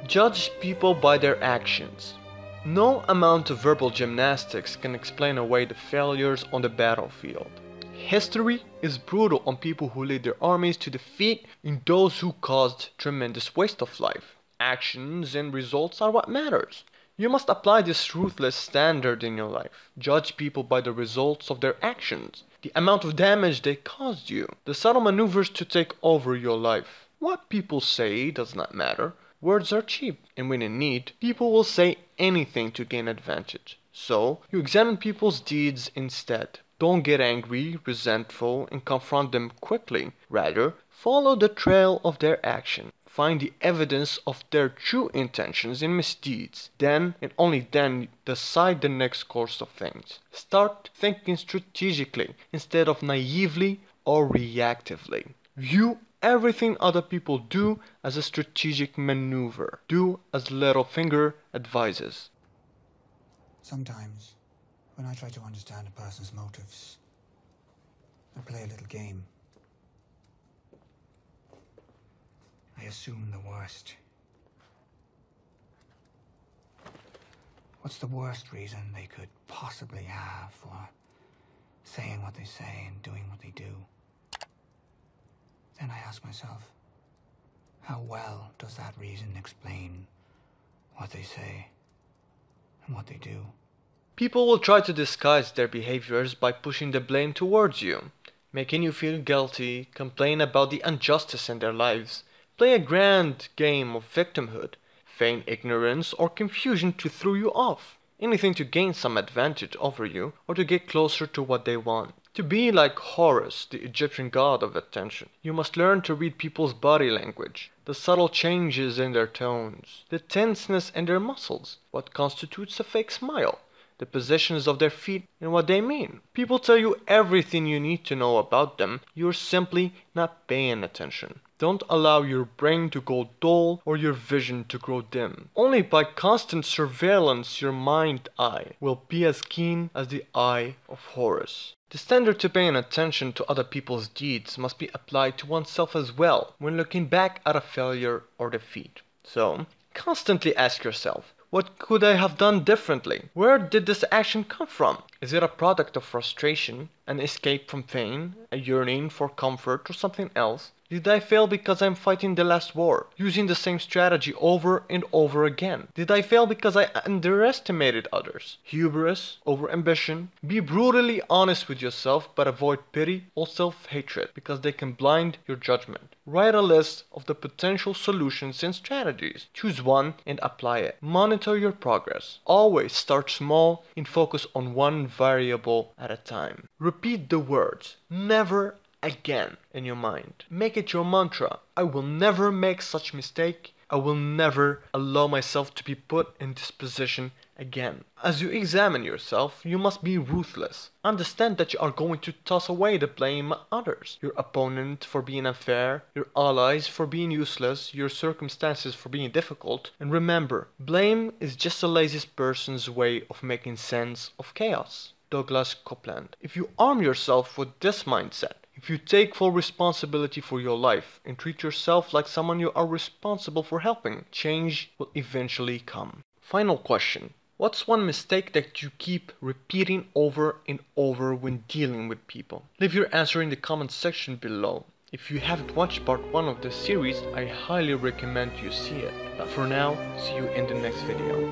Judge people by their actions. No amount of verbal gymnastics can explain away the failures on the battlefield. History is brutal on people who lead their armies to defeat and those who caused tremendous waste of life. Actions and results are what matters. You must apply this ruthless standard in your life. Judge people by the results of their actions, the amount of damage they caused you, the subtle maneuvers to take over your life. What people say does not matter. Words are cheap, and when in need, people will say anything to gain advantage. So, you examine people's deeds instead. Don't get angry, resentful, and confront them quickly. Rather, follow the trail of their action. Find the evidence of their true intentions and misdeeds. Then, and only then, decide the next course of things. Start thinking strategically instead of naively or reactively. View everything other people do as a strategic maneuver. Do as Littlefinger advises. Sometimes, when I try to understand a person's motives, I play a little game. I assume the worst. What's the worst reason they could possibly have for saying what they say and doing what they do? Then I ask myself, how well does that reason explain what they say and what they do? People will try to disguise their behaviors by pushing the blame towards you, making you feel guilty, complain about the injustice in their lives, play a grand game of victimhood, feign ignorance or confusion to throw you off, anything to gain some advantage over you or to get closer to what they want. To be like Horus, the Egyptian god of attention, you must learn to read people's body language, the subtle changes in their tones, the tenseness in their muscles, what constitutes a fake smile, the positions of their feet and what they mean. People tell you everything you need to know about them, you're simply not paying attention. Don't allow your brain to go dull or your vision to grow dim. Only by constant surveillance your mind eye will be as keen as the eye of Horus. The standard to paying attention to other people's deeds must be applied to oneself as well when looking back at a failure or defeat. So, constantly ask yourself, what could I have done differently? Where did this action come from? Is it a product of frustration, an escape from pain, a yearning for comfort, or something else? Did I fail because I'm fighting the last war, using the same strategy over and over again? Did I fail because I underestimated others? Hubris, overambition? Be brutally honest with yourself, but avoid pity or self-hatred, because they can blind your judgment. Write a list of the potential solutions and strategies. Choose one and apply it. Monitor your progress. Always start small and focus on one variable at a time. Repeat the words, never again, in your mind. Make it your mantra. I will never make such mistake. I will never allow myself to be put in this position again. As you examine yourself, you must be ruthless. Understand that you are going to toss away the blame on others. Your opponent for being unfair, your allies for being useless, your circumstances for being difficult. And remember, blame is just the laziest person's way of making sense of chaos. Douglas Copeland. If you arm yourself with this mindset, if you take full responsibility for your life and treat yourself like someone you are responsible for helping, change will eventually come. Final question. What's one mistake that you keep repeating over and over when dealing with people? Leave your answer in the comment section below. If you haven't watched part 1 of this series, I highly recommend you see it. But for now, see you in the next video.